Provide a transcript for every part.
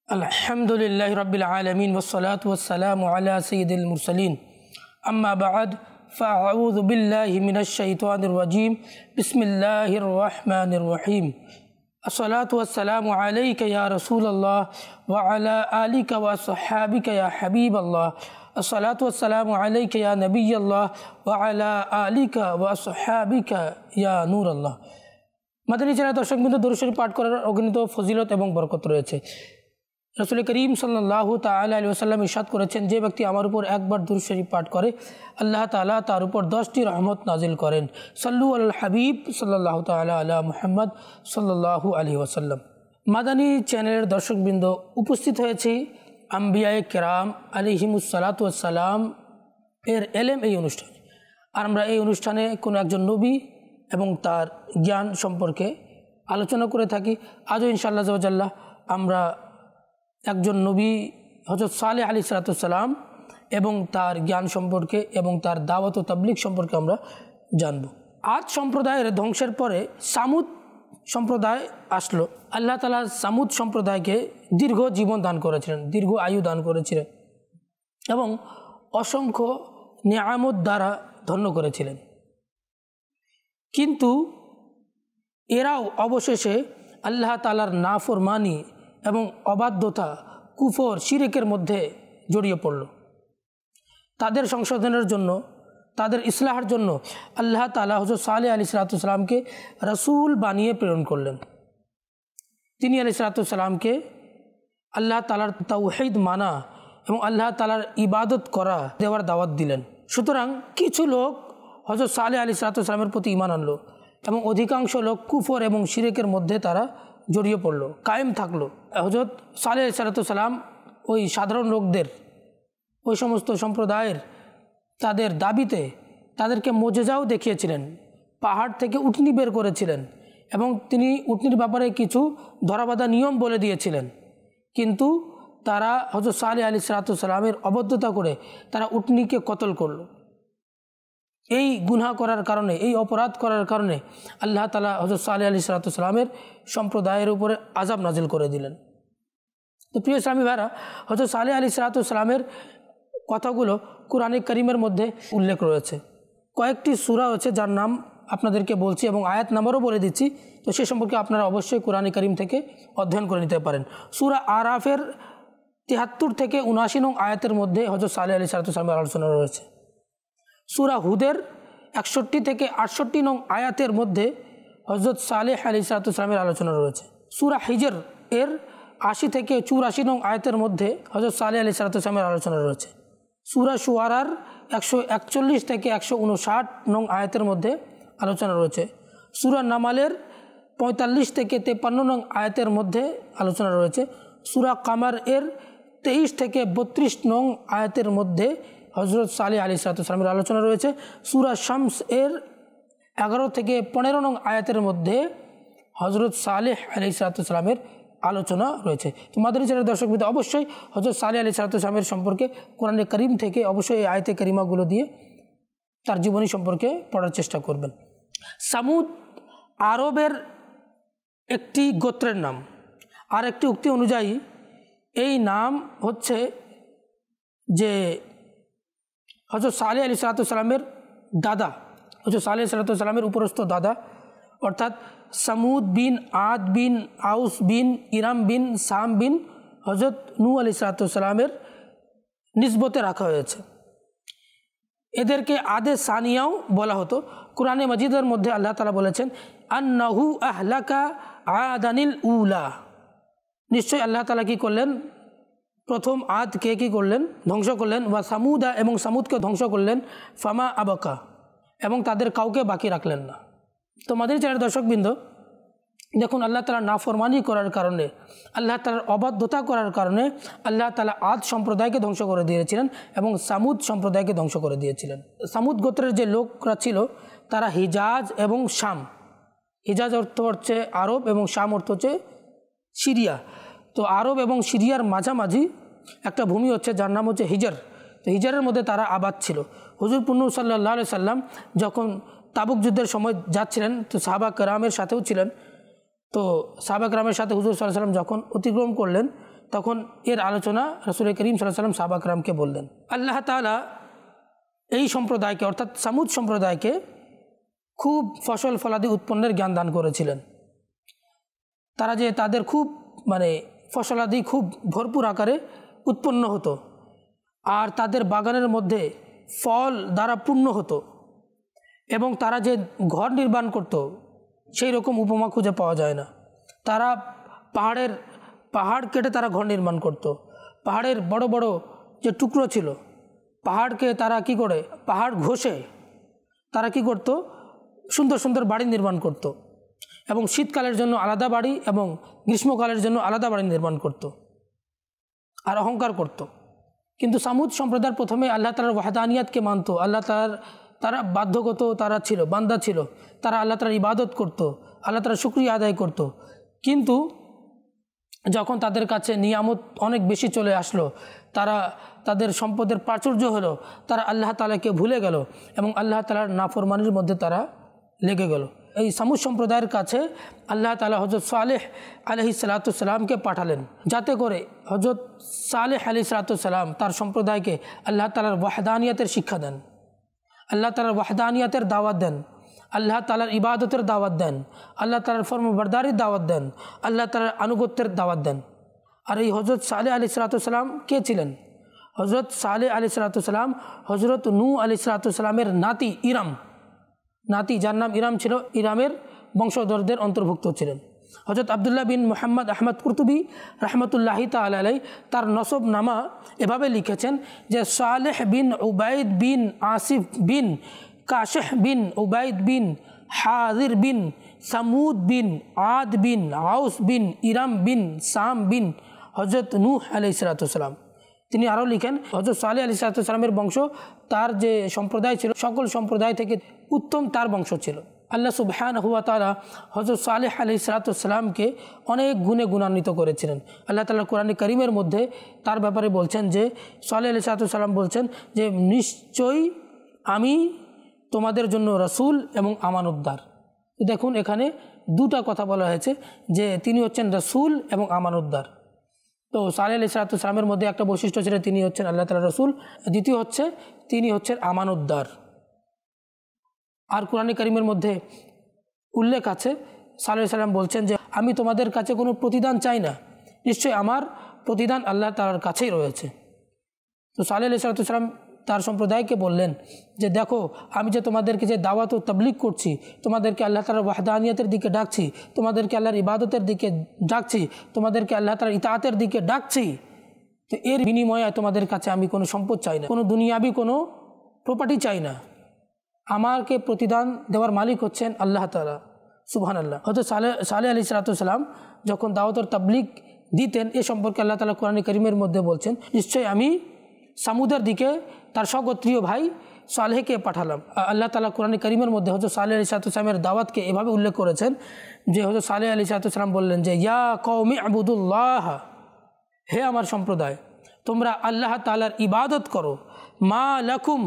अल्हम्दुलिल्लाहि रब्बिल आलमीन वस्सलातु वस्सलामु अला सय्यिदिल मुरसलीन अम्मा बाद फ़अऊज़ु बिल्लाहि मिनश शैतानिर रजीम बिस्मिल्लाहिर रहमानिर रहीम अस्सलातु वस्सलामु अलैका या रसूलल्लाह व अला आलिका व अस्हाबिका या हबीबल्लाह अस्सलातु वस्सलामु अलैका या नबियल्लाह व अला आलिका व अस्हाबिका या नूरल्लाह। মাদানী চ্যানেল দর্শকবৃন্দ, দরুদ শরীফ পাঠ করার অগণিত ফজিলত এবং বরকত রয়েছে। রাসূল করিম সাল্লাল্লাহু তাআলা আলাইহি ওয়াসাল্লাম ইরশাদ করেছেন, যে ব্যক্তি আমার উপর একবার দরুদ শরীফ পাঠ করে আল্লাহ তাআলা তার উপর 10টি রহমত নাজিল করেন। সাল্লু আলাল হাবিব সাল্লাল্লাহু তাআলা আলা মুহাম্মদ সাল্লাল্লাহু আলাইহি ওয়াসাল্লাম। মাদানী চ্যানেলের দর্শকবৃন্দ, উপস্থিত হয়েছি আম্বিয়ায়ে কেরাম আলাইহিমুস সালাতু ওয়াস সালাম এর এলেম এই অনুষ্ঠানে। আর আমরা এই অনুষ্ঠানে কোনো একজন নবী এবং তার জ্ঞান সম্পর্কে আলোচনা করে থাকি। আজও ইনশাআল্লাহ জাল্লাহ আমরা একজন নবী হযরত সালেহ আলাইহিস সালাম এবং তার জ্ঞান সম্পর্কে এবং তার দাওয়াত ও তাবলীগ সম্পর্কে আমরা জানব। আদ সম্প্রদায়ের ধ্বংসের পরে সামুদ সম্প্রদায় আসলো। আল্লাহ তাআলা সামুদ সম্প্রদায়কে দীর্ঘ জীবন দান করেছিলেন, দীর্ঘ আয়ু দান করেছিলেন এবং অসংখ্য নিয়ামত দ্বারা ধন্য করেছিলেন। কিন্তু এরাও অবশেষে আল্লাহ তাআলার নাফরমানি এবং অবাধ্যতা, কুফর, শিরকের মধ্যে জড়িয়ে পড়ল। তাদের সংশোধনের জন্য, তাদের ইসলাহের জন্য আল্লাহ তাআলা হযরত সালেহ আলাইহিস সালামকে রাসূল বানিয়ে প্রেরণ করলেন। তিনি আলাইহিস সালামকে আল্লাহ তাআলার তাওহীদ মানা এবং আল্লাহ তাআলার ইবাদত করা দেওয়ার দাওয়াত দিলেন। সুতরাং কিছু লোক হযরত সালেহ আলাইহিস সালামের প্রতি ঈমান আনলো এবং অধিকাংশ লোক কুফর এবং শিরকের মধ্যে তারা জড়িয়ে পড়লো, কায়েম থাকলো। হযরত সালেহ আলাইহিস সালাম ওই সাধারণ লোকদের, ওই সমস্ত সম্প্রদায়ের তাদের দাবিতে তাদেরকে মোজেজাও দেখিয়েছিলেন, পাহাড় থেকে উটনি বের করেছিলেন এবং তিনি উটনির ব্যাপারে কিছু ধরাবাঁধা নিয়ম বলে দিয়েছিলেন। কিন্তু তারা হযরত সালেহ আলাইহিস সালামের অবাধ্যতা করে তারা উটনিকে কতল করলো। এই গুনাহ করার কারণে, এই অপরাধ করার কারণে আল্লাহ তাআলা হযরত সালেহ আলাইহিস সালামের সম্প্রদায়ের উপরে আযাব নাজিল করে দিলেন। তো প্রিয় ইসলামী ভাইরা, হযরত সালেহ আলাইহিস সালামের কথাগুলো কোরআনে কারীমের মধ্যে উল্লেখ রয়েছে। কয়েকটি সূরা আছে যার নাম আপনাদেরকে বলছি এবং আয়াত নাম্বারও বলে দিচ্ছি, তো সে সম্পর্কে আপনারা অবশ্যই কোরআনে কারীম থেকে অধ্যয়ন করে নিতে পারেন। সূরা আরাফের ৭৩ থেকে ৭৯ নং আয়াতের মধ্যে হযরত সালেহ আলাইহিস সালামের আলোচনা রয়েছে। সূরা হুদের ৬১ থেকে ৬৮ নং আয়াতের মধ্যে হযরত সালেহ আলাইহিস সালামের আলোচনা রয়েছে। সূরা হিজর এর ৮০ থেকে ৮৪ নং আয়াতের মধ্যে হযরত সালেহ আলাইহিস সালামের আলোচনা রয়েছে। সূরা শুআরার ১৪১ থেকে ১৫৯ নং আয়াতের মধ্যে আলোচনা রয়েছে। সূরা নামালের ৪৫ থেকে ৫৩ নং আয়াতের মধ্যে আলোচনা রয়েছে। সূরা কামার এর ২৩ থেকে ৩২ নং আয়াতের মধ্যে হযরত সালেহ আলাইহিস সালামের আলোচনা রয়েছে। সূরা শামস এর ১১ থেকে ১৫ নং আয়াতের মধ্যে হযরত সালেহ আলাইহিস সালামের আলোচনা রয়েছে। তো মাদানী চ্যানেলের দর্শকবৃন্দ, অবশ্যই হযরত সালেহ আলাইহিস সালামের সম্পর্কে কোরআনে কারীম থেকে অবশ্যই এই আয়াতে কারিমাগুলো দিয়ে তার জীবনী সম্পর্কে পড়ার চেষ্টা করবেন। সামুদ আরবের একটি গোত্রের নাম। আর একটি উক্তি অনুযায়ী এই নাম হচ্ছে যে হযরত সালেহ আলাইহিস সালামের দাদা, হযরত সালেহ আলাইহিস সালামের উপরস্থ দাদা, অর্থাৎ সামুদ বিন আদ বিন আউস বিন ইরাম বিন সাম বিন হযরত নূহ আলাইহিস সালামের নিসবতে রাখা হয়েছে। এদেরকে আদে সানিয়াও বলা হতো। কোরআনে মাজিদের মধ্যে আল্লাহ তাআলা বলেছেন, আন্নাহু আহলাকা আদানিল উলা, নিশ্চয়ই আল্লাহ তাআলা কি করলেন, প্রথম আদকে কি করলেন, ধ্বংস করলেন। ওয়া সামুদা, এবং সামুদকে ধ্বংস করলেন। ফামা আবাকা, এবং তাদের কাউকে বাকি রাখলেন না। তো মাদানী চ্যানেলের দর্শকবৃন্দ, দেখুন আল্লাহ তাআলা নাফরমানি করার কারণে, আল্লাহ তাআলার অবাধ্যতা করার কারণে আল্লাহ তাআলা আদ সম্প্রদায়কে ধ্বংস করে দিয়েছিলেন এবং সামুদ সম্প্রদায়কে ধ্বংস করে দিয়েছিলেন। সামুদ গোত্রের যে লোকরা ছিল তারা হিজাজ এবং শাম, হিজাজ অর্থ হচ্ছে আরব এবং শাম অর্থ হচ্ছে সিরিয়া। তো আরব এবং সিরিয়ার মাঝামাঝি একটা ভূমি হচ্ছে যার নাম হচ্ছে হিজর। তো হিজরের মধ্যে তারা আবাদ ছিল। হুজুর পুন্নু সাল্লাল্লাহু আলাইহি সাল্লাম যখন তাবুক যুদ্ধের সময় যাচ্ছিলেন, তো সাহাবা কেরামের সাথেও ছিলেন। তো সাহাবা কেরামের সাথে হুজুর সাল্লাল্লাহু আলাইহি সাল্লাম যখন অতিক্রম করলেন, তখন এর আলোচনা রাসূল করিম সাল্লাল্লাহু আলাইহি ওয়াসাল্লাম সাহাবা کرامকে বললেন। আল্লাহ তাআলা এই সম্প্রদায়কে অর্থাৎ সামুদ সম্প্রদায়কে খুব ফসল ফলাদি উৎপন্নের জ্ঞান দান করেছিলেন। তারা যে তাদের খুব ফসলাদি খুব ভরপুর আকারে উৎপন্ন হতো, আর তাদের বাগানের মধ্যে ফল দ্বারা পূর্ণ হতো, এবং তারা যে ঘর নির্মাণ করত সেই রকম উপমা খুঁজে পাওয়া যায় না। তারা পাহাড় কেটে তারা ঘর নির্মাণ করত। পাহাড়ের বড় বড় যে টুকরো ছিল, পাহাড়কে তারা কি করে, পাহাড় ঘষে তারা কি করত, সুন্দর সুন্দর বাড়ি নির্মাণ করত, এবং শীতকালের জন্য আলাদা বাড়ি এবং গ্রীষ্মকালের জন্য আলাদা বাড়ি নির্মাণ করত আর অহংকার করত। কিন্তু সামুদ সম্প্রদায় প্রথমে আল্লাহ তাআলার ওয়াহদানিয়াতকে মানত। আল্লাহ তারা বাধ্যগত তারা ছিল, বান্দা ছিল, তারা আল্লাহ তাআলার ইবাদত করত, আল্লাহ তাআলার শুকরিয়া আদায় করত। কিন্তু যখন তাদের কাছে নিয়ামত অনেক বেশি চলে আসলো, তাদের সম্পদের প্রাচুর্য হলো, তারা আল্লাহ তাআলাকে ভুলে গেল এবং আল্লাহ তাআলার নাফরমানির মধ্যে তারা লেগে গেল। এই সামুদ সম্প্রদায়ের কাছে আল্লাহ তাআলা হযরত সালেহ আলাইহিস সালাতু সালামকে পাঠালেন, যাতে করে হযরত সালেহ আলাইহিস সালাতু সালাম তার সম্প্রদায়কে আল্লাহ তাআলার ওয়াহদানিয়াতের শিক্ষা দেন, আল্লাহ তাআলার ওয়াহদানিয়াতের দাওয়াত দেন, আল্লাহ তাআলার ইবাদতের দাওয়াত দেন, আল্লাহ তাআলার ফরমাবরদারির দাওয়াত দেন, আল্লাহ তাআলার আনুগত্যের দাওয়াত দেন। আর এই হযরত সালেহ আলাইহিস সালাতু সালাম কে ছিলেন? হযরত সালেহ আলাইহিস সালাতু সালাম হযরত নূহ আলাইহিস সালাতু সালামের নাতি নাতি যার নাম ইরাম ছিল, ইরামের বংশধরদের অন্তর্ভুক্ত ছিলেন। হযরত আব্দুল্লাহ বিন মুহাম্মদ আহমদ কুরতুবী রাহমাতুল্লাহি তাআলা আলাইহি তার নসব নামা এভাবে লিখেছেন যে সালেহ বিন উবাইদ বিন আসিফ বিন কাশেহ বিন উবাইদ বিন হাজির বিন সামুদ বিন আদ বিন আউস বিন ইরাম বিন সাম বিন হযরত নূহ আলাইহিস সালাতু সালাম। তিনি আরও লিখেন হযরত সালেহ আলাইহিস সালাতু সালামের বংশ, তার যে সম্প্রদায় ছিল সকল সম্প্রদায় থেকে উত্তম তার বংশ ছিল। আল্লাহ সুবহানাহু ওয়া তাআলা হযরত সালেহ আলাইহিস সালাতু সালামকে অনেক গুণে গুণান্বিত করেছিলেন। আল্লাহ তাআলা কোরআনে কারীমের মধ্যে তার ব্যাপারে বলছেন যে সালেহ আলাইহিস সালাতু সালাম বলছেন যে নিশ্চয়ই আমি তোমাদের জন্য রাসূল এবং আমানতদার। দেখুন এখানে দুটা কথা বলা হয়েছে যে তিনি হচ্ছেন রাসূল এবং আমানতদার। তো সালেহ আলাইহিস সালাতু সালামের মধ্যে একটা বৈশিষ্ট্য ছিল, তিনি হচ্ছেন আল্লাহ তাআলার রাসূল, দ্বিতীয় হচ্ছে তিনি হচ্ছেন আমানতদার। আর কোরআনে কারীমের মধ্যে উল্লেখ আছে সালেহ আলাইহিস সালাম বলছেন যে আমি তোমাদের কাছে কোনো প্রতিদান চাই না, নিশ্চয়ই আমার প্রতিদান আল্লাহ তাআলার কাছেই রয়েছে। তো সালেহ আলাইহিস সালাতু সালাম তার সম্প্রদায়কে বললেন যে দেখো, আমি যে তোমাদেরকে যে দাওয়াত ও তাবলীগ করছি, তোমাদেরকে আল্লাহ তাআলার ওয়াহদানিয়তের দিকে ডাকছি, তোমাদেরকে আল্লাহর ইবাদতের দিকে ডাকছি, তোমাদেরকে আল্লাহ তাআলার ইতাআতের দিকে ডাকছি, তো এর বিনিময়ে তোমাদের কাছে আমি কোনো সম্পদ চাই না, কোনো দুনিয়াবি কোনো প্রপার্টি চাই না। আমাকে প্রতিদান দেওয়ার মালিক হচ্ছেন আল্লাহ তাআলা, সুবহানাল্লাহ। হয়তো সালেহ আলাইহিস সালাতু সালাম যখন দাওয়াত ও তাবলীগ দিতেন, এ সম্পর্কে আল্লাহ তাআলা কোরআনে কারীমের মধ্যে বলছেন নিশ্চয়ই আমি সামুদের দিকে তার স্বগোত্রীয় ভাই সালেহকে পাঠালাম। আল্লাহ তাআলা কোরআনে কারীমের মধ্যে হযরত সালেহ আলাইহিস সালামের দাওয়াতকে এভাবে উল্লেখ করেছেন যে হযরত সালেহ আলাইহিস সালাম বললেন যে ইয়া কওমি আবুদুল্লাহ, হে আমার সম্প্রদায়, তোমরা আল্লাহ তাআলার ইবাদত করো, মা লাকুম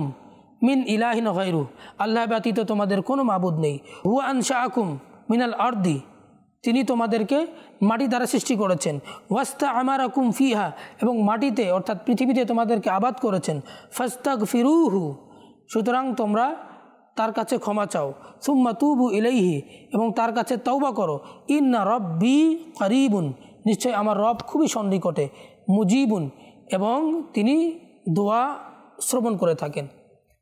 মিন ইলাহিন গায়রু, আল্লাহ ব্যতীত তোমাদের কোনো মাবুদ নেই, হুয়া আনশাআকুম মিনাল আরদি, তিনি তোমাদেরকে মাটি দ্বারা সৃষ্টি করেছেন, ওয়াস্তা আমারাকুম ফিহা, এবং মাটিতে অর্থাৎ পৃথিবীতে তোমাদেরকে আবাদ করেছেন, ফাস্তাগফিরুহু, সুতরাং তোমরা তার কাছে ক্ষমা চাও, সুম্মা তুবু ইলাইহি, এবং তার কাছে তওবা করো, ইন্না রব্বি করিবুন, নিশ্চয় আমার রব খুবই সন্নিকটে, মুজিবুন, এবং তিনি দোয়া শ্রবণ করে থাকেন।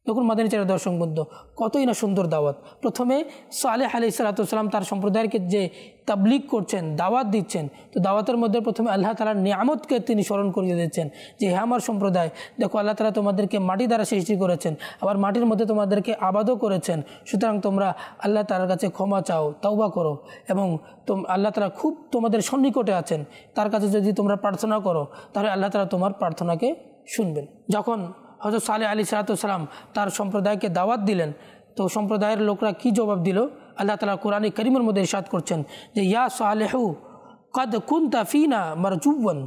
দেখুন মাদানী চ্যানেলের দর্শক বন্ধু, কতই না সুন্দর দাওয়াত। প্রথমে সালেহ আলাইহিস সালাতু সালাম তার সম্প্রদায়কে যে তাবলীগ করছেন, দাওয়াত দিচ্ছেন, তো দাওয়াতের মধ্যে প্রথমে আল্লাহ তাআলার নিয়ামতকে তিনি স্মরণ করিয়ে দিচ্ছেন যে হে আমার সম্প্রদায়, দেখো আল্লাহ তাআলা তোমাদেরকে মাটি দ্বারা সৃষ্টি করেছেন, আবার মাটির মধ্যে তোমাদেরকে আবাদও করেছেন, সুতরাং তোমরা আল্লাহ তাআলার কাছে ক্ষমা চাও, তওবা করো, এবং আল্লাহ তাআলা খুব তোমাদের সন্নিকটে আছেন, তার কাছে যদি তোমরা প্রার্থনা করো তাহলে আল্লাহ তাআলা তোমার প্রার্থনাকে শুনবেন। যখন হযরত সালেহ আলাইহিস সালাতু সালাম তার সম্প্রদায়কে দাওয়াত দিলেন, তো সম্প্রদায়ের লোকরা কি জবাব দিল? আল্লাহ তাআলা কোরআনে কারীমের মধ্যে ইরশাদ করছেন যে ইয়া সালেহু কদ কুনতা ফিনা মারজুওয়ান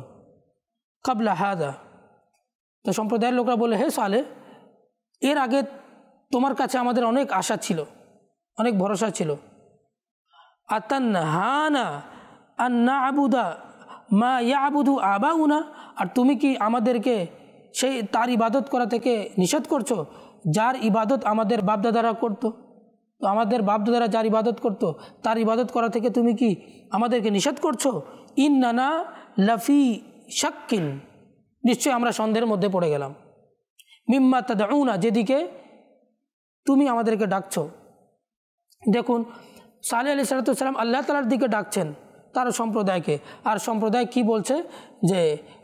ক্বাবলা হাযা, তো সম্প্রদায়ের লোকরা বলে হে সালেহ, এর আগে তোমার কাছে আমাদের অনেক আশা ছিল, অনেক ভরসা ছিল, আতানহানা আন না'বুদা মা ইয়াবুদু আবাউনা, আর তুমি কি আমাদেরকে সেই তার ইবাদত করা থেকে নিষেধ করছো যার ইবাদত আমাদের বাপদাদারা করতো। তো আমাদের বাপদাদারা যার ইবাদত করতো তার ইবাদত করা থেকে তুমি কি আমাদেরকে নিষেধ করছো। ইন্নানা লাফি শাক্কিন, নিশ্চয়ই আমরা সন্দেহের মধ্যে পড়ে গেলাম। মিম্মা তাদউনা, যেদিকে তুমি আমাদেরকে ডাকছো। দেখুন সালেহ আলাইহিস সালাম আল্লাহ তাআলার দিকে ডাকছেন তার সম্প্রদায়কে, আর সম্প্রদায় কি বলছে যে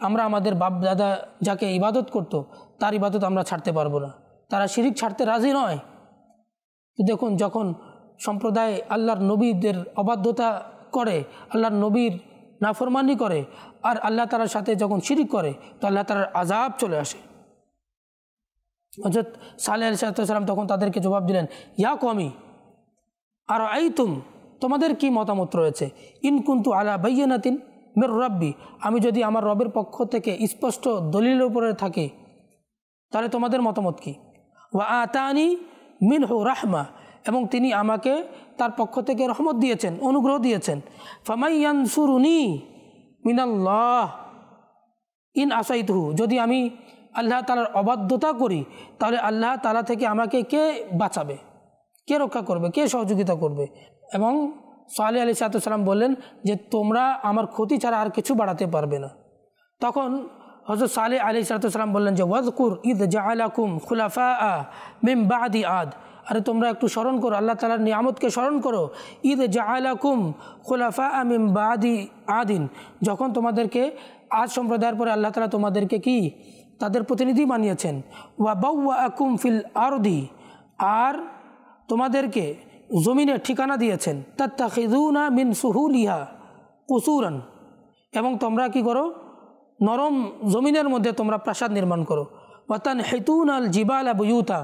আমরা আমাদের বাপ দাদা যাকে ইবাদত করতো তার ইবাদত আমরা ছাড়তে পারবো না, তারা শিরিক ছাড়তে রাজি নয়। তো দেখুন যখন সম্প্রদায় আল্লাহর নবীদের অবাধ্যতা করে, আল্লাহর নবীর নাফরমানি করে, আর আল্লাহ তাআলার সাথে যখন শিরিক করে তো আল্লাহ তাআলার আযাব চলে আসে। হযরত সালেহ আলাইহিস সালাম তখন তাদেরকে জবাব দিলেন, ইয়া কওমি আরাআইতুম, তোমাদের কি মতামত রয়েছে, ইন কুনতু আলা বাইয়িনাতিন মির রাব্বি, আমি যদি আমার রবের পক্ষ থেকে স্পষ্ট দলিলের উপরে থাকি তাহলে তোমাদের মতামত কি। ওয়া আতানি মিনহু রাহমা, এবং তিনি আমাকে তার পক্ষ থেকে রহমত দিয়েছেন, অনুগ্রহ দিয়েছেন। ফামাই ইয়ানসুরুনি মিনাল্লাহ ইন আসাইতুহু, যদি আমি আল্লাহ তাআলার অবাধ্যতা করি তাহলে আল্লাহ তাআলা থেকে আমাকে কে বাঁচাবে, কে রক্ষা করবে, কে সহযোগিতা করবে। এবং সালেহ আলাইহিস সালাম বললেন যে তোমরা আমার ক্ষতি ছাড়া আর কিছু বাড়াতে পারবে না। তখন হযরত সালেহ আলাইহিস সালাম বললেন যে ওয়াজকুর ইদ জাআলাকুম খুলাফা মিন বাদি আদ, আরে তোমরা একটু স্মরণ করো, আল্লাহ তাআলার নিয়ামতকে স্মরণ করো। ইদ জাআলাকুম খুলাফা মিন বাদি আদিন, যখন তোমাদেরকে আদ সম্প্রদায়ের পরে আল্লাহ তাআলা তোমাদেরকে কি তাদের প্রতিনিধি বানিয়েছেন। ওয়া বাওয়াআকুম ফিল আরদি, আর তোমাদেরকে জমিনে ঠিকানা দিয়েছেন। তাত্তাখিযুনা মিন সুহুলিহা কুসুরান, এবং তোমরা কি করো নরম জমিনের মধ্যে তোমরা প্রাসাদ নির্মাণ করো। ওয়াতানহিতুনাল জিবালা বুয়ুতা,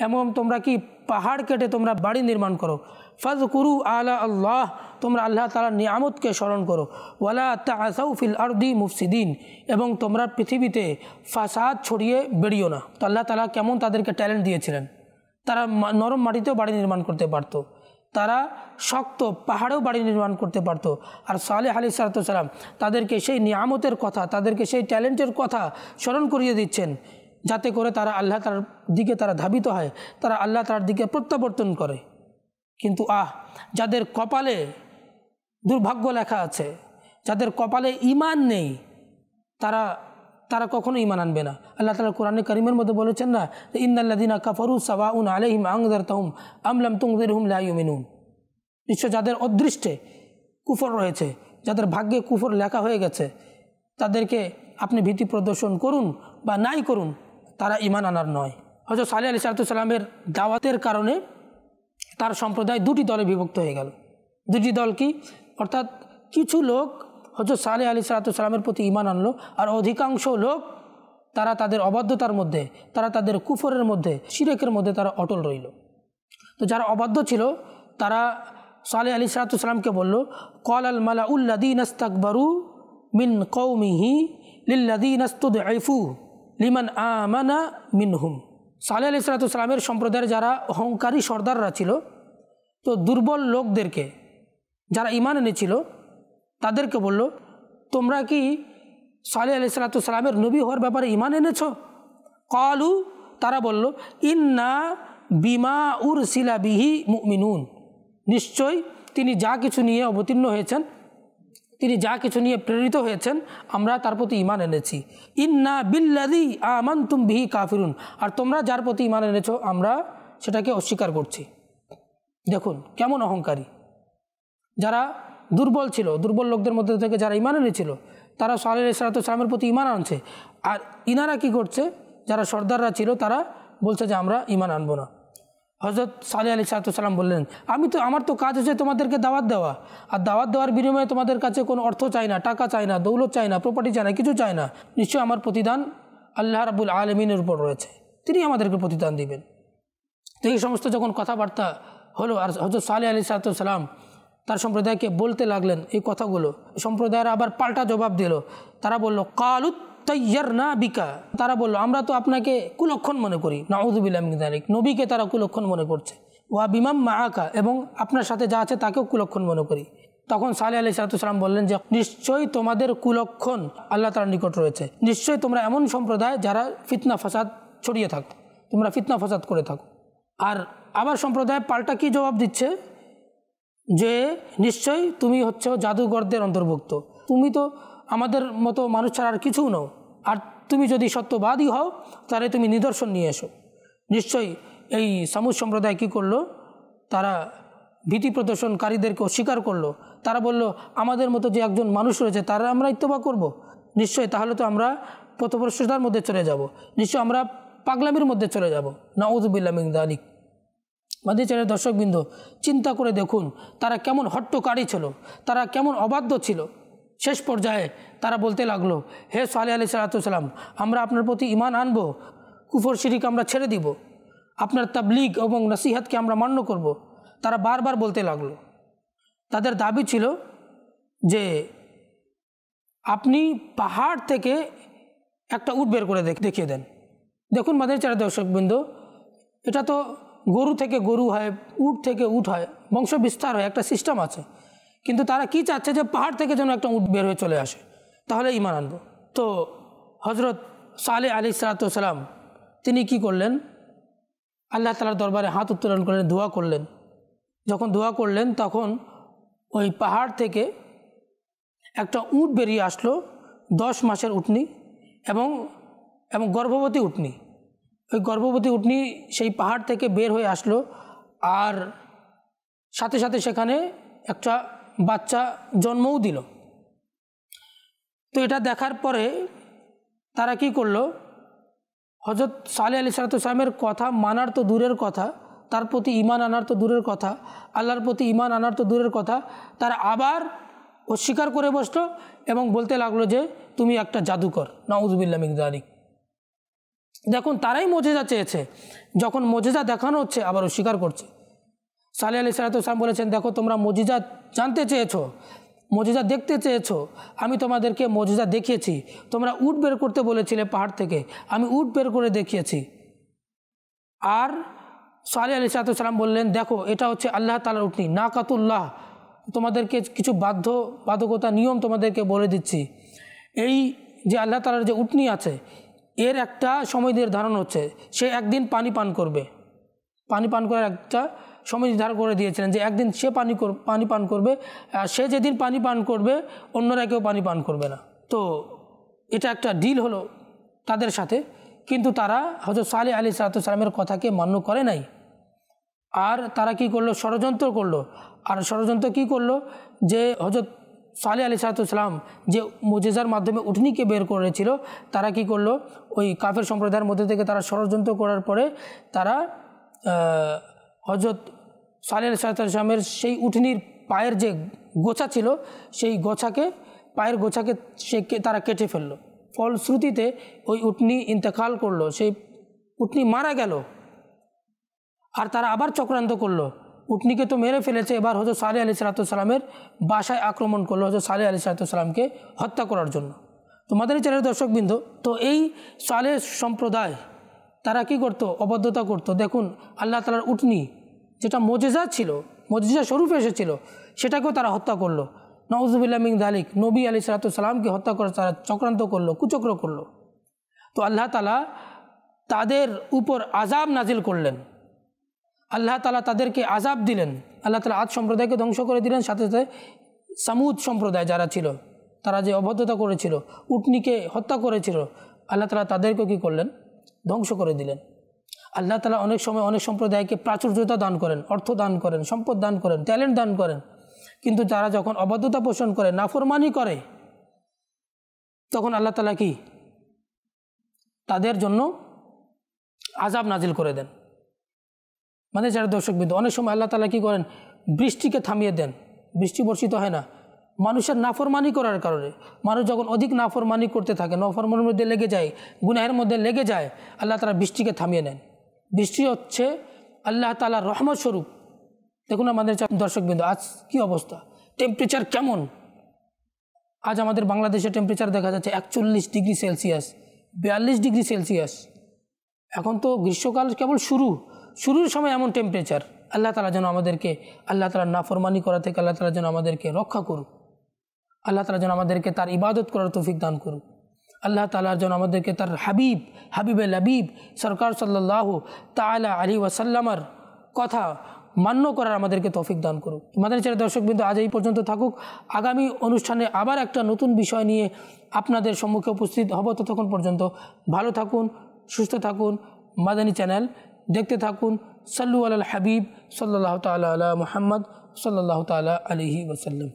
এবং তোমরা কি পাহাড় কেটে তোমরা বাড়ি নির্মাণ করো। ফাযকুরু আলা আল্লাহ, তোমরা আল্লাহ তাআলার নিয়ামতকে স্মরণ করো। ওয়ালা তাআসাউ ফিল আরদি মুফসিদিন, এবং তোমরা পৃথিবীতে ফাসাদ ছড়িয়ে বেরিও না। তো আল্লাহ তাআলা কেমন তাদেরকে ট্যালেন্ট দিয়েছিলেন, তারা নরম মাটিতেও বাড়ি নির্মাণ করতে পারত, তারা শক্ত পাহাড়েও বাড়ি নির্মাণ করতে পারত। আর সালেহ আলাইহিস সালাম তাদেরকে সেই নিয়ামতের কথা, তাদেরকে সেই ট্যালেন্টের কথা স্মরণ করিয়ে দিচ্ছেন, যাতে করে তারা আল্লাহ তাআলার দিকে তারা ধাবিত হয়, তারা আল্লাহ তাআলার দিকে প্রত্যাবর্তন করে। কিন্তু যাদের কপালে দুর্ভাগ্য লেখা আছে, যাদের কপালে ঈমান নেই, তারা কখনো ঈমান আনবে না। আল্লাহ তাআলা কোরআনে কারীমের মধ্যে বলেছেন না, ইন্নাল্লাযীনা কাফারু সাওয়াউন আলাইহিম আনযারতাহুম আম লাম তুনযিরহুম লা ইউমিনুন, নিশ্চয় যাদের অদৃষ্টে কুফর রয়েছে, যাদের ভাগ্যে কুফর লেখা হয়ে গেছে, তাদেরকে আপনি ভীতি প্রদর্শন করুন বা নাই করুন, তারা ঈমান আনার নয়। হযরত সালেহ আলাইহিস সালামের দাওয়াতের কারণে তার সম্প্রদায় দুটি দলে বিভক্ত হয়ে গেল। দুটি দল কি, অর্থাৎ কিছু লোক হযরত সালেহ আলাইহিস সালামের প্রতি ঈমান আনলো, আর অধিকাংশ লোক তারা তাদের অবাধ্যতার মধ্যে, তারা তাদের কুফরের মধ্যে, শিরকের মধ্যে তারা অটল রইল। তো যারা অবাধ্য ছিল তারা সালেহ আলাইহিস সালামকে বলল, ক্বালাল মালাউল্লাযীনা ইসতাকবারু মিন কওমিহি লিল্লাযীনা ইসতুদঈফু লিমান আমানা মিনহুম। সালেহ আলাইহিস সালামের সম্প্রদায়ের যারা অহংকারী সর্দাররা ছিল, তো দুর্বল লোকদেরকে যারা ঈমান এনেছিল তাদেরকে বলল, তোমরা কি সালেহ আলাইহিস সালামের নবী হওয়ার ব্যাপারে ঈমান এনেছ? ক্বালু, তারা বলল, ইন্না বিমা উরসিলা বিহি মুমিনুন, নিশ্চয় তিনি যা কিছু নিয়ে অবতীর্ণ হয়েছেন, তিনি যা কিছু নিয়ে প্রেরিত হয়েছেন আমরা তার প্রতি ঈমান এনেছি। ইন্না বিল্লাযী আমানতুম বিহি কাফিরুন, আর তোমরা যার প্রতি ঈমান এনেছো আমরা সেটাকে অস্বীকার করছি। দেখুন কেমন অহংকারী। যারা দুর্বল ছিল, দুর্বল লোকদের মধ্যে থেকে যারা ঈমান এনেছিল তারা সালেহ আলাইহিস সালামের প্রতি ঈমান আনছে, আর ইনারা কি করছে, যারা সর্দাররা ছিল তারা বলছে যে আমরা ঈমান আনবো না। হযরত সালেহ আলাইহিস সালাম বললেন, আমার তো কাজ হচ্ছে তোমাদেরকে দাওয়াত দেওয়া, আর দাওয়াত দেওয়ার বিনিময়ে তোমাদের কাছে কোনো অর্থ চাই না, টাকা চাই না, দৌলত চাই না, প্রপার্টি চাই না, কিছু চাই না। নিশ্চয় আমার প্রতিদান আল্লাহ রাব্বুল আলামিনের উপর রয়েছে, তিনি আমাদেরকে প্রতিদান দিবেন। তো এই সমস্ত যখন কথাবার্তা হলো, আর হযরত সালেহ আলাইহিস সালাম তার সম্প্রদায়কে বলতে লাগলেন এই কথাগুলো, সম্প্রদায়ের আবার পাল্টা জবাব দিল। তারা বলল, কালুত তাইয়ারনা বিকা, তারা বলল আমরা তো আপনাকে কুলক্ষণ মনে করি। নাউযু বিল্লাহি মিন যালিক, নবীকে তারা কুলক্ষণ মনে করছে। ওয়া বিমাম মাআকা, এবং আপনার সাথে যা আছে তাকেও কুলক্ষণ মনে করি। তখন সালেহ আলাইহিসসালাম বললেন যে নিশ্চয়ই তোমাদের কুলক্ষণ আল্লাহ তাআলার নিকট রয়েছে, নিশ্চয়ই তোমরা এমন সম্প্রদায় যারা ফিতনা ফাসাদ ছড়িয়ে থাকো, তোমরা ফিতনা ফাসাদ করে থাকো। আর আবার সম্প্রদায় পাল্টা কি জবাব দিচ্ছে যে নিশ্চয়ই তুমি হচ্ছে জাদুঘরদের অন্তর্ভুক্ত, তুমি তো আমাদের মতো মানুষ ছাড়া আর কিছুও নও, আর তুমি যদি সত্যবাদী হও তাহলে তুমি নিদর্শন নিয়ে এসো। নিশ্চয়ই এই সামুদ সম্প্রদায় কী করলো, তারা ভীতি প্রদর্শনকারীদেরকে অস্বীকার করলো। তারা বলল আমাদের মতো যে একজন মানুষ রয়েছে তারা আমরা ইত্তেবা করব, নিশ্চয়ই তাহলে তো আমরা পথভ্রষ্টতার মধ্যে চলে যাব, নিশ্চয়ই আমরা পাগলামির মধ্যে চলে যাব। নাউযুবিল্লাহি মিন যালিক। মাদিচারের দর্শকবৃন্দ, চিন্তা করে দেখুন তারা কেমন হট্টকারী ছিল, তারা কেমন অবাধ্য ছিল। শেষ পর্যায়ে তারা বলতে লাগলো, হে সালেহ আলাইহিসসালাম, আমরা আপনার প্রতি ঈমান আনবো, কুফর শিরিক আমরা ছেড়ে দিব, আপনার তাবলীগ এবং নসিহতকে আমরা মান্য করব। তারা বারবার বলতে লাগলো। তাদের দাবি ছিল যে আপনি পাহাড় থেকে একটা উট বের করে দেখিয়ে দেন। দেখুন মাদিচারের দর্শকবৃন্দ, এটা তো গরু থেকে গরু হয়, উট থেকে উট হয়, বংশ বিস্তার হয়, একটা সিস্টেম আছে। কিন্তু তারা কি চাচ্ছে যে পাহাড় থেকে যেন একটা উট বের হয়ে চলে আসে, তাহলে ঈমান আনবো। তো হজরত সালেহ আলাইহিসসালাম তিনি কি করলেন, আল্লাহ তাআলার দরবারে হাত উত্তোলন করলেন, দোয়া করলেন। যখন দোয়া করলেন তখন ওই পাহাড় থেকে একটা উট বেরিয়ে আসলো, 10 মাসের উটনি এবং গর্ভবতী উটনি। ওই গর্ভবতী উটনি সেই পাহাড় থেকে বের হয়ে আসলো, আর সাথে সাথে সেখানে একটা বাচ্চা জন্মও দিল। তো এটা দেখার পরে তারা কি করলো, হযরত সালেহ আলাইহিসসালামের কথা মানার তো দূরের কথা, তার প্রতি ঈমান আনার তো দূরের কথা, আল্লাহর প্রতি ঈমান আনার তো দূরের কথা, তারা আবার অস্বীকার করে বসলো এবং বলতে লাগলো যে তুমি একটা জাদুকর। নাউযুবিল্লাহি মিন যালিক। দেখুন তারাই মুজিজা চেয়েছে, যখন মুজিজা দেখানো হচ্ছে আবার অস্বীকার করছে। সালেহ আলাইহিসসালাম বলেছেন, দেখো তোমরা মুজিজা জানতে চেয়েছো, মুজিজা দেখতে চেয়েছো, আমি তোমাদেরকে মুজিজা দেখিয়েছি। তোমরা উট বের করতে বলেছিলে পাহাড় থেকে, আমি উট বের করে দেখিয়েছি। আর সালেহ আলাইহিসসালাম বললেন, দেখো এটা হচ্ছে আল্লাহ তাআলার উটনি, নাকাতুল্লাহ। তোমাদেরকে কিছু বাধ্যকতা নিয়ম তোমাদেরকে বলে দিচ্ছি। এই যে আল্লাহ তাআলার যে উটনি আছে এর একটা সময় নির্ধারণ হচ্ছে, সে একদিন পানি পান করবে। পানি পান করার একটা সময় নির্ধারণ করে দিয়েছিলেন যে একদিন সে পানি পান করবে, আর সে যেদিন পানি পান করবে অন্যরা কেউ পানি পান করবে না। তো এটা একটা ডিল হলো তাদের সাথে, কিন্তু তারা হযরত সালেহ আলাইহিসসালামের কথাকে মান্য করে নাই। আর তারা কি করলো, ষড়যন্ত্র করলো। আর ষড়যন্ত্র কি করলো, যে হযরত সালেহ আলাইহিসসালাম যে মুজিজার মাধ্যমে উটনিকে বের করেছিল, তারা কি করলো, ওই কাফের সম্প্রদায়ের মধ্যে থেকে তারা ষড়যন্ত্র করার পরে তারা হযরত সালেহ আলাইহিসসালামের সেই উটনির পায়ের যে গোছা ছিল সেই পায়ের গোছাকে তারা কেটে ফেললো। ফলশ্রুতিতে ওই উটনি ইন্তেকাল করলো, সেই উটনি মারা গেল। আর তারা আবার চক্রান্ত করলো, উটনিকে তো মেরে ফেলেছে, এবার হযরত সালেহ আলাইহিসসালামের বাসায় আক্রমণ করলো হযরত সালেহ আলাইহিসসালামকে হত্যা করার জন্য। তো মাদানী চ্যানেলের দর্শকবৃন্দ, তো এই সালেহ সম্প্রদায় তারা কি করত, অবাধ্যতা করত। দেখুন আল্লাহ তাআলার উটনি যেটা মুজিজা ছিল, মুজিজা স্বরূপ এসেছিল, সেটাকেও তারা হত্যা করলো। নাউযুবিল্লাহি মিন যালিক। নবী আলাইহিসসালামকে হত্যা করার তারা চক্রান্ত করলো, কুচক্র করলো। তো আল্লাহ তাআলা তাদের উপর আযাব নাজিল করলেন, আল্লাহ তাআলা তাদেরকে আযাব দিলেন। আল্লাহ তাআলা আদ সম্প্রদায়কে ধ্বংস করে দিলেন, সাথে সাথে সামুদ সম্প্রদায় যারা ছিল, তারা যে অবাধ্যতা করেছিল, উটনিকে হত্যা করেছিল, আল্লাহ তাআলা তাদেরকে কী করলেন, ধ্বংস করে দিলেন। আল্লাহ তাআলা অনেক সময় অনেক সম্প্রদায়কে প্রাচুর্যতা দান করেন, অর্থ দান করেন, সম্পদ দান করেন, ট্যালেন্ট দান করেন, কিন্তু যারা যখন অবাধ্যতা পোষণ করে, নাফরমানি করে, তখন আল্লাহ তাআলা কি তাদের জন্য আযাব নাজিল করে দেন। মানে যারা দর্শকবৃন্দ, অনেক সময় আল্লাহ তাআলা কী করেন, বৃষ্টিকে থামিয়ে দেন, বৃষ্টি বর্ষিত হয় না মানুষের নাফরমানি করার কারণে। মানুষ যখন অধিক নাফরমানি করতে থাকে, নাফরমানির মধ্যে লেগে যায়, গুনাহের মধ্যে লেগে যায়, আল্লাহ তাআলা বৃষ্টিকে থামিয়ে নেন। বৃষ্টি হচ্ছে আল্লাহ তাআলার রহমত স্বরূপ। দেখুন আমাদের দর্শকবৃন্দ, আজ কি অবস্থা, টেম্পারেচার কেমন। আজ আমাদের বাংলাদেশে টেম্পারেচার দেখা যাচ্ছে 41 ডিগ্রি সেলসিয়াস, 42 ডিগ্রি সেলসিয়াস। এখন তো গ্রীষ্মকাল কেবল শুরুর সময় এমন টেম্পারেচার। আল্লাহ তাআলা যেন আমাদেরকে আল্লাহ তাআলার নাফরমানি করা থেকে আল্লাহ তাআলা যেন আমাদেরকে রক্ষা করুক। আল্লাহ তাআলা যেন আমাদেরকে তার ইবাদত করার তৌফিক দান করুক। আল্লাহ তাআলা যেন আমাদেরকে তার হাবিবে লাবিব সরকার সাল্লাল্লাহু তাআলা আলাইহি ওয়াসাল্লামের কথা মান্য করার আমাদেরকে তৌফিক দান করুক। মাদানী চ্যানেলের দর্শকবৃন্দ, আজ এই পর্যন্ত থাকুক। আগামী অনুষ্ঠানে আবার একটা নতুন বিষয় নিয়ে আপনাদের সম্মুখে উপস্থিত হব। ততক্ষণ পর্যন্ত ভালো থাকুন, সুস্থ থাকুন। মাদানী চ্যানেল দেখতে থাকুন। সাল্লু আলাল হাবিব সাল্লাল্লাহু তাআলা আলা মুহাম্মদ সাল্লাল্লাহু তাআলা আলাইহি ওয়াসাল্লাম।